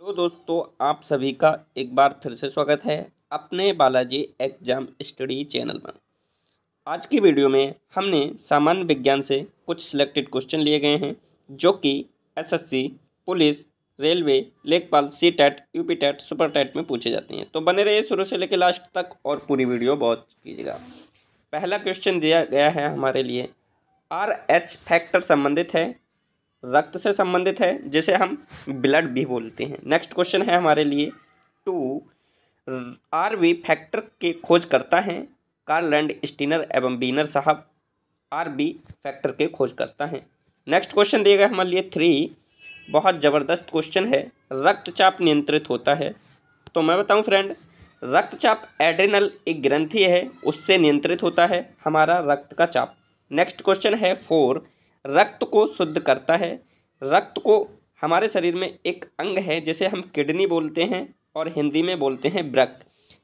तो दोस्तों आप सभी का एक बार फिर से स्वागत है अपने बालाजी एग्जाम स्टडी चैनल में। आज की वीडियो में हमने सामान्य विज्ञान से कुछ सिलेक्टेड क्वेश्चन लिए गए हैं जो कि एसएससी, पुलिस, रेलवे, लेखपाल, सीटेट, यूपीटेट, सुपर टेट में पूछे जाते हैं। तो बने रहिए शुरू से लेकर लास्ट तक और पूरी वीडियो वॉच कीजिएगा। पहला क्वेश्चन दिया गया है हमारे लिए, RH फैक्टर संबंधित है, रक्त से संबंधित है, जिसे हम ब्लड भी बोलते हैं। नेक्स्ट क्वेश्चन है हमारे लिए 2 RV फैक्टर के खोज करता है कार्ल लैंड स्टीनर एवं बीनर साहब RB फैक्टर के खोज करता है। नेक्स्ट क्वेश्चन दिया गया हमारे लिए 3, बहुत ज़बरदस्त क्वेश्चन है, रक्तचाप नियंत्रित होता है। तो मैं बताऊं फ्रेंड, रक्तचाप एड्रिनल एक ग्रंथि है, उससे नियंत्रित होता है हमारा रक्त का चाप। नेक्स्ट क्वेश्चन है 4, रक्त को शुद्ध करता है। रक्त को हमारे शरीर में एक अंग है जिसे हम किडनी बोलते हैं और हिंदी में बोलते हैं वृक्क।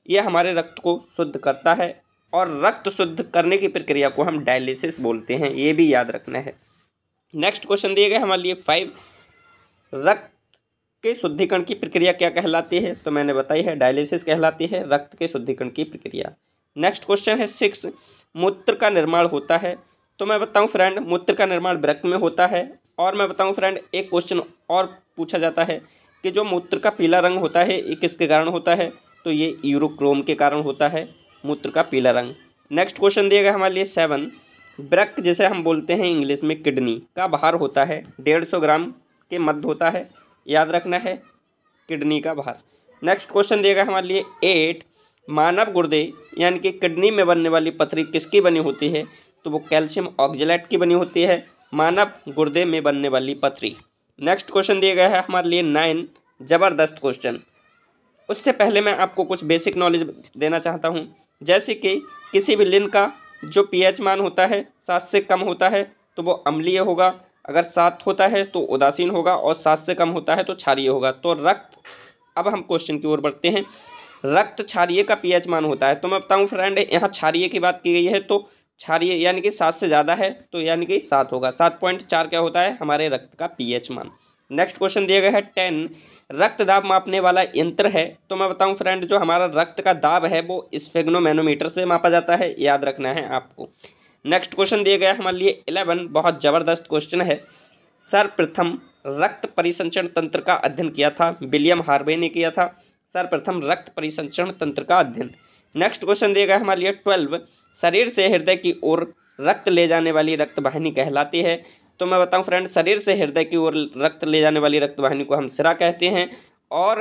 ये हमारे रक्त को शुद्ध करता है और रक्त शुद्ध करने की प्रक्रिया को हम डायलिसिस बोलते हैं, ये भी याद रखना है। नेक्स्ट क्वेश्चन दिए गए हमारे लिए 5, रक्त के शुद्धिकरण की प्रक्रिया क्या कहलाती है? तो मैंने बताई है डायलिसिस कहलाती है रक्त के शुद्धिकरण की प्रक्रिया। नेक्स्ट क्वेश्चन है 6, मूत्र का निर्माण होता है। तो मैं बताऊं फ्रेंड, मूत्र का निर्माण वृक्क में होता है। और मैं बताऊं फ्रेंड, एक क्वेश्चन और पूछा जाता है कि जो मूत्र का पीला रंग होता है ये किसके कारण होता है? तो ये यूरोक्रोम के कारण होता है मूत्र का पीला रंग। नेक्स्ट क्वेश्चन दिया गया हमारे लिए 7, वृक्क जिसे हम बोलते हैं इंग्लिश में किडनी का भार होता है 150 ग्राम के मध्य होता है, याद रखना है किडनी का भार। नेक्स्ट क्वेश्चन दिया गया हमारे लिए 8, मानव गुर्दे यानी कि किडनी में बनने वाली पथरी किसकी बनी होती है? तो वो कैल्शियम ऑक्जेलेट की बनी होती है, मानव गुर्दे में बनने वाली पथरी। नेक्स्ट क्वेश्चन दिया गया है हमारे लिए 9, ज़बरदस्त क्वेश्चन। उससे पहले मैं आपको कुछ बेसिक नॉलेज देना चाहता हूँ, जैसे कि किसी भी लिन का जो पीएच मान होता है 7 से कम होता है तो वो अम्लीय होगा, अगर 7 होता है तो उदासीन होगा और 7 से कम होता है तो क्षारीय होगा। तो रक्त, अब हम क्वेश्चन की ओर बढ़ते हैं, रक्त क्षारीय का पीएच मान होता है। तो मैं बताऊँ फ्रेंड, यहाँ क्षारीय की बात की गई है तो क्षारीय यानी कि 7 से ज़्यादा है तो यानी कि 7 होगा। 7.4 क्या होता है? हमारे रक्त का पीएच मान। नेक्स्ट क्वेश्चन दिया गया है 10, रक्त दाब मापने वाला यंत्र है। तो मैं बताऊं फ्रेंड, जो हमारा रक्त का दाब है वो स्फेग्नोमैनोमीटर से मापा जाता है, याद रखना है आपको। नेक्स्ट क्वेश्चन दिया गया हमारे लिए 11, बहुत ज़बरदस्त क्वेश्चन है, सर्वप्रथम रक्त परिसंचरण तंत्र का अध्ययन किया था विलियम हार्वे ने किया था, सर्वप्रथम रक्त परिसंचरण तंत्र का अध्ययन। नेक्स्ट क्वेश्चन दिया गया हमारे लिए 12, शरीर से हृदय की ओर रक्त ले जाने वाली रक्त वाहिनी कहलाती है। तो मैं बताऊं फ्रेंड, शरीर से हृदय की ओर रक्त ले जाने वाली रक्त वाहिनी को हम सिरा कहते हैं और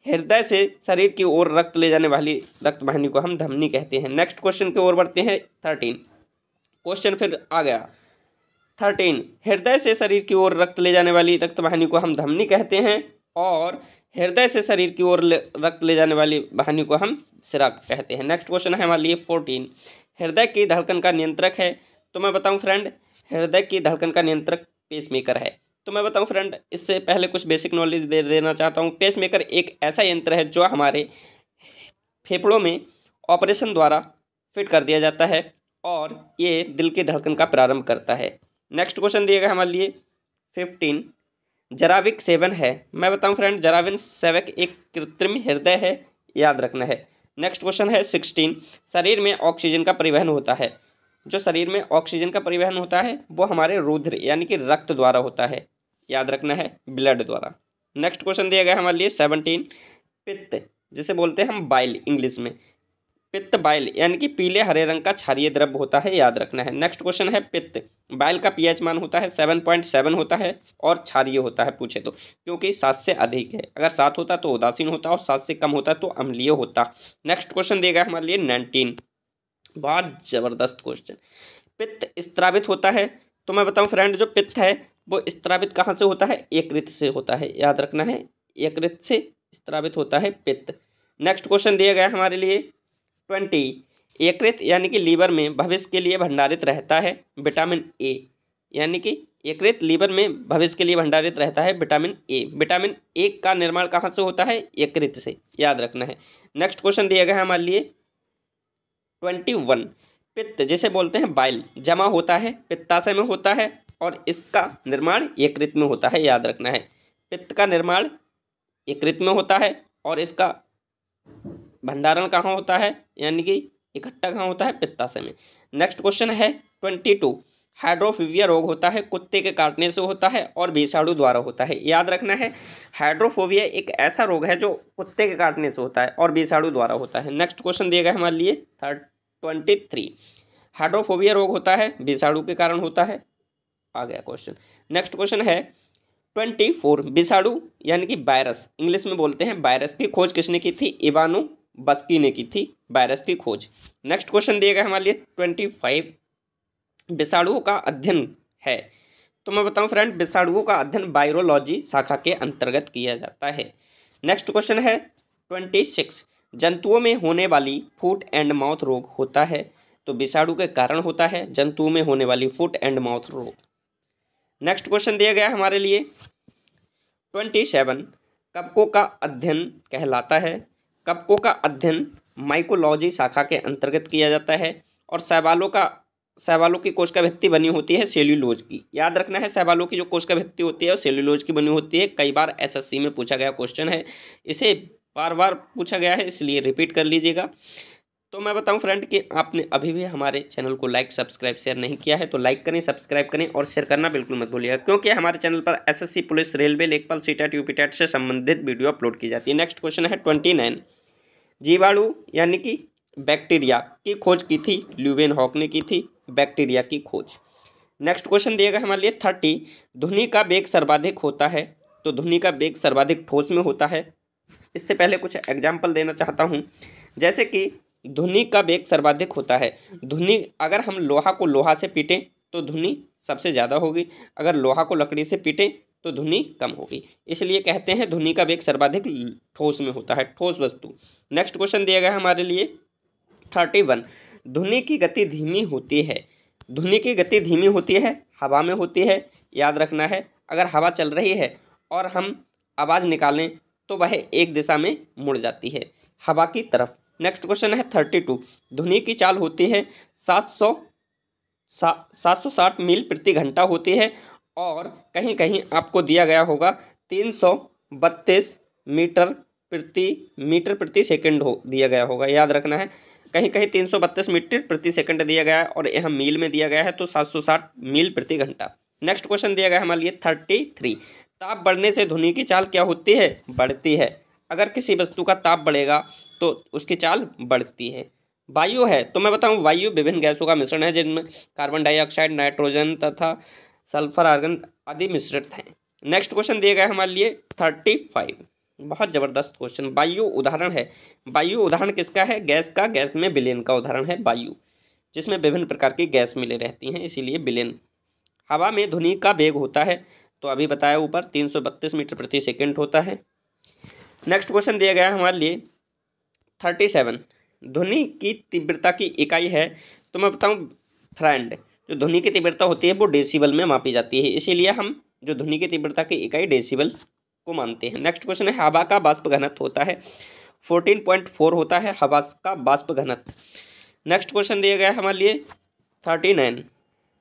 हृदय से शरीर की ओर रक्त ले जाने वाली रक्त वाहिनी को हम धमनी कहते हैं। नेक्स्ट क्वेश्चन की ओर बढ़ते हैं 13, क्वेश्चन फिर आ गया 13, हृदय से शरीर की ओर रक्त ले जाने वाली रक्त वाहिनी को हम धमनी कहते हैं और हृदय से शरीर की ओर रक्त ले जाने वाली वाहिनी को हम सिरा कहते हैं। नेक्स्ट क्वेश्चन है हमारे लिए 14, हृदय की धड़कन का नियंत्रक है। तो मैं बताऊं फ्रेंड, हृदय की धड़कन का नियंत्रक पेसमेकर है। तो मैं बताऊं फ्रेंड, इससे पहले कुछ बेसिक नॉलेज दे देना चाहता हूं। पेसमेकर एक ऐसा यंत्र है जो हमारे फेफड़ों में ऑपरेशन द्वारा फिट कर दिया जाता है और ये दिल की धड़कन का प्रारंभ करता है। नेक्स्ट क्वेश्चन दिया गया हमारे लिए 15, जराविक सेवन है। मैं बताऊं फ्रेंड, जराविक सेवक एक कृत्रिम हृदय है, याद रखना है। नेक्स्ट क्वेश्चन है 16, शरीर में ऑक्सीजन का परिवहन होता है। जो शरीर में ऑक्सीजन का परिवहन होता है वो हमारे रुधिर यानी कि रक्त द्वारा होता है, याद रखना है ब्लड द्वारा। नेक्स्ट क्वेश्चन दिया गया हमारे लिए 17, पित्त जिसे बोलते हैं हम बाइल इंग्लिश में, पित्त बाइल यानी कि पीले हरे रंग का क्षारीय द्रव्य होता है, याद रखना है। नेक्स्ट क्वेश्चन है पित्त बाइल का पीएच मान होता है 7.7 होता है और क्षारीय होता है पूछे तो, क्योंकि 7 से अधिक है, अगर 7 होता तो उदासीन होता और 7 से कम होता तो अम्लीय होता। नेक्स्ट क्वेश्चन दिया गया हमारे लिए 19, बहुत ज़बरदस्त क्वेश्चन, पित्त स्त्रावित होता है। तो मैं बताऊं फ्रेंड, जो पित्त है वो स्त्रावित कहाँ से होता है? यकृत से होता है, याद रखना है यकृत से स्त्रावित होता है पित्त। नेक्स्ट क्वेश्चन दिया गया हमारे लिए 20, यकृत यानी कि लीवर में भविष्य के लिए भंडारित रहता है विटामिन ए, यानी कि यकृत लीवर में भविष्य के लिए भंडारित रहता है विटामिन ए। विटामिन ए का निर्माण कहाँ से होता है? यकृत से, याद रखना है। नेक्स्ट क्वेश्चन दिया गया है हमारे लिए 21, पित्त जिसे बोलते हैं बाइल जमा होता है पित्ताशय में होता है और इसका निर्माण यकृत में होता है, याद रखना है। पित्त का निर्माण यकृत में होता है और इसका भंडारण कहाँ होता है, यानी कि इकट्ठा कहाँ होता है, पित्ताशय में। नेक्स्ट क्वेश्चन है 22। हाइड्रोफोबिया रोग होता है कुत्ते के काटने से होता है और विषाणु द्वारा होता है। याद रखना है, हाइड्रोफोबिया एक ऐसा रोग है जो कुत्ते के काटने से होता है और विषाणु द्वारा होता है। नेक्स्ट क्वेश्चन दिया गया हमारे लिए 23। हाइड्रोफोबिया रोग होता है विषाणु के कारण होता है। आ गया क्वेश्चन। नेक्स्ट क्वेश्चन है 24। विषाणु यानी कि वायरस, इंग्लिश में बोलते हैं वायरस, की खोज किसने की थी? इवानो बस्की ने की थी वायरस की खोज। नेक्स्ट क्वेश्चन दिया गया हमारे लिए 25। विषाणुओं का अध्ययन है, तो मैं बताऊं फ्रेंड, विषाणुओं का अध्ययन वायरोलॉजी शाखा के अंतर्गत किया जाता है। नेक्स्ट क्वेश्चन है 26। जंतुओं में होने वाली फुट एंड माउथ रोग होता है, तो विषाणु के कारण होता है जंतुओं में होने वाली फुट एंड माउथ रोग। नेक्स्ट क्वेश्चन दिया गया हमारे लिए 27। कवकों का अध्ययन कहलाता है। कवकों का अध्ययन माइकोलॉजी शाखा के अंतर्गत किया जाता है और शैवालों की कोशिका भित्ति बनी होती है सेल्यूलोज की। याद रखना है, शैवालों की जो कोशिका भित्ति होती है वो सेल्यूलोज की बनी होती है। कई बार एसएससी में पूछा गया क्वेश्चन है, इसे बार बार पूछा गया है, इसलिए रिपीट कर लीजिएगा। तो मैं बताऊं फ्रेंड कि आपने अभी भी हमारे चैनल को लाइक, सब्सक्राइब, शेयर नहीं किया है तो लाइक करें, सब्सक्राइब करें और शेयर करना बिल्कुल मत भूलिएगा, क्योंकि हमारे चैनल पर एसएससी, पुलिस, रेलवे, लेखपाल, सीटेट, यूपीटेट से संबंधित वीडियो अपलोड की जाती है। नेक्स्ट क्वेश्चन है 29। जीवाणु यानी कि बैक्टीरिया की खोज की थी ल्यूवेनहॉक ने की थी बैक्टीरिया की खोज। नेक्स्ट क्वेश्चन दिया गया हमारे लिए 30। ध्वनि का वेग सर्वाधिक होता है, तो ध्वनि का वेग सर्वाधिक ठोस में होता है। इससे पहले कुछ एग्जाम्पल देना चाहता हूँ, जैसे कि ध्वनि का वेग सर्वाधिक होता है। ध्वनि, अगर हम लोहा को लोहा से पीटें तो ध्वनि सबसे ज़्यादा होगी, अगर लोहा को लकड़ी से पीटें तो ध्वनि कम होगी, इसलिए कहते हैं ध्वनि का वेग सर्वाधिक ठोस में होता है, ठोस वस्तु। नेक्स्ट क्वेश्चन दिया गया हमारे लिए 31। ध्वनि की गति धीमी होती है। ध्वनि की गति धीमी होती है, हवा में होती है। याद रखना है, अगर हवा चल रही है और हम आवाज़ निकालें तो वह एक दिशा में मुड़ जाती है, हवा की तरफ। नेक्स्ट क्वेश्चन है 32। ध्वनि की चाल होती है 760 मील प्रति घंटा होती है और कहीं कहीं आपको दिया गया होगा 332 मीटर प्रति सेकंड दिया गया होगा। याद रखना है, कहीं कहीं 332 मीटर प्रति सेकंड दिया गया है और यहाँ मील में दिया गया है, तो 760 मील प्रति घंटा। नेक्स्ट क्वेश्चन दिया गया हमारे लिए 33। ताप बढ़ने से ध्वनि की चाल क्या होती है? बढ़ती है। अगर किसी वस्तु का ताप बढ़ेगा तो उसकी चाल बढ़ती है। वायु है, तो मैं बताऊं वायु विभिन्न गैसों का मिश्रण है, जिनमें कार्बन डाइऑक्साइड, नाइट्रोजन तथा सल्फर आर्गन आदि मिश्रित हैं। नेक्स्ट क्वेश्चन दिया गया हमारे लिए 35। बहुत ज़बरदस्त क्वेश्चन। वायु उदाहरण है। वायु उदाहरण किसका है? गैस का। गैस में विलेन का उदाहरण है वायु, जिसमें विभिन्न प्रकार की गैस मिले रहती हैं, इसीलिए विलेन। हवा में ध्वनि का वेग होता है, तो अभी बताया ऊपर 332 मीटर प्रति सेकंड होता है। नेक्स्ट क्वेश्चन दिया गया हमारे लिए 37। ध्वनि की तीव्रता की इकाई है, तो मैं बताऊं फ्रेंड, जो ध्वनि की तीव्रता होती है वो डेसिबल में मापी जाती है, इसीलिए हम जो ध्वनि की तीव्रता की इकाई डेसिबल को मानते हैं। नेक्स्ट क्वेश्चन है हवा का बाष्प घनत्व होता है 14.4 होता है हवा का बाष्प घनत्व। नेक्स्ट क्वेश्चन दिया गया हमारे लिए 39।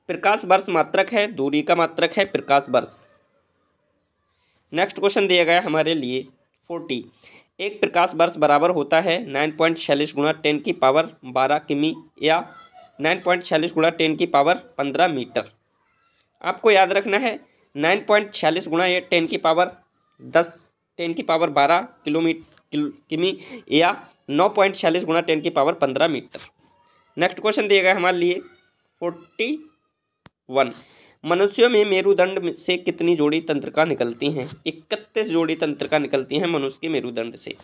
प्रकाश वर्ष मात्रक है, दूरी का मात्रक है प्रकाश वर्ष। नेक्स्ट क्वेश्चन दिया गया हमारे लिए 40। एक प्रकाश वर्ष बराबर होता है 9.46 गुणा 10 की पावर 12 किमी या 9.46 गुणा 10 की पावर 15 मीटर। आपको याद रखना है 9.46 गुणा ये 10 की पावर 10 10 की पावर 12 किमी या 9.46 गुणा 10 की पावर 15 मीटर। नेक्स्ट क्वेश्चन दिया गया हमारे लिए 41। मनुष्यों में मेरुदंड से कितनी जोड़ी तंत्रिका निकलती हैं? 31 जोड़ी तंत्रिका निकलती हैं मनुष्य के मेरुदंड से।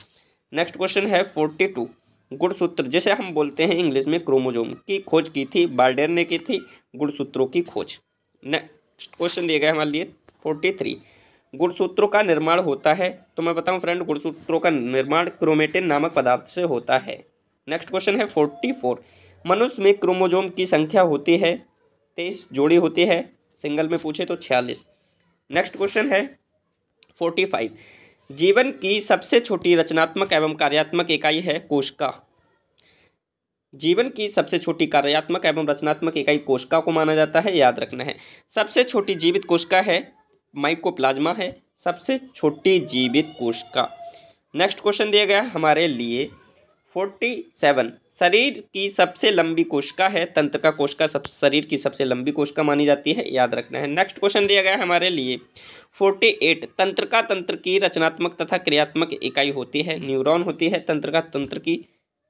नेक्स्ट क्वेश्चन है 42। गुणसूत्र, जिसे हम बोलते हैं इंग्लिश में क्रोमोजोम, की खोज की थी बाल्डेर ने की थी, गुणसूत्रों की खोज। नेक्स्ट क्वेश्चन दिया गया हमारे लिए 43। गुणसूत्रों का निर्माण होता है, तो मैं बताऊं फ्रेंड, गुणसूत्रों का निर्माण क्रोमेटिन नामक पदार्थ से होता है। नेक्स्ट क्वेश्चन है 44। मनुष्य में क्रोमोजोम की संख्या होती है 23 जोड़ी होती है, सिंगल में पूछे तो 46। नेक्स्ट क्वेश्चन है 45। जीवन की सबसे छोटी रचनात्मक एवं कार्यात्मक इकाई है कोशिका। जीवन की सबसे छोटी कार्यात्मक एवं रचनात्मक इकाई कोशिका को माना जाता है। याद रखना है, सबसे छोटी जीवित कोशिका है माइकोप्लाज्मा है सबसे छोटी जीवित कोशिका। नेक्स्ट क्वेश्चन दिया गया हमारे लिए 47 शरीर की सबसे लंबी कोशिका है तंत्रिका कोशिका, सब शरीर की सबसे लंबी कोशिका मानी जाती है, याद रखना है। नेक्स्ट क्वेश्चन दिया गया हमारे लिए 48 तंत्रिका तंत्र की रचनात्मक तथा क्रियात्मक इकाई होती है, न्यूरॉन होती है तंत्रिका तंत्र की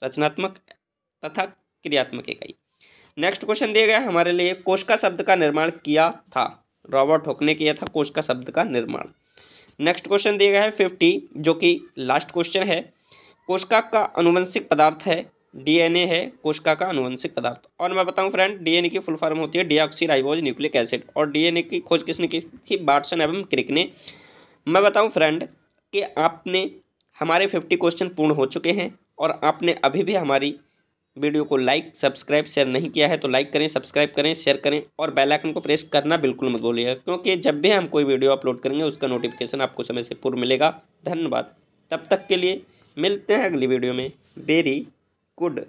रचनात्मक तथा क्रियात्मक इकाई। नेक्स्ट क्वेश्चन दिया गया हमारे लिए कोशिका शब्द का निर्माण किया था, रॉबर्ट हुक ने किया था कोशिका शब्द का निर्माण। नेक्स्ट क्वेश्चन दिया गया है 50 जो कि लास्ट क्वेश्चन है, कोशिका का आनुवंशिक पदार्थ है डीएनए है कोशिका का आनुवंशिक पदार्थ। और मैं बताऊं फ्रेंड, डीएनए की फुल फॉर्म होती है डीऑक्सीराइबोज न्यूक्लिक एसिड, और डीएनए की खोज किसने की थी? वाटसन एवं क्रिक ने। मैं बताऊं फ्रेंड कि आपने हमारे 50 क्वेश्चन पूर्ण हो चुके हैं, और आपने अभी भी हमारी वीडियो को लाइक सब्सक्राइब शेयर नहीं किया है तो लाइक करें, सब्सक्राइब करें, शेयर करें और बेल आइकन को प्रेस करना बिल्कुल मत भूलिएगा, क्योंकि जब भी हम कोई वीडियो अपलोड करेंगे उसका नोटिफिकेशन आपको समय से पूर्व मिलेगा। धन्यवाद। तब तक के लिए मिलते हैं अगली वीडियो में। Very good.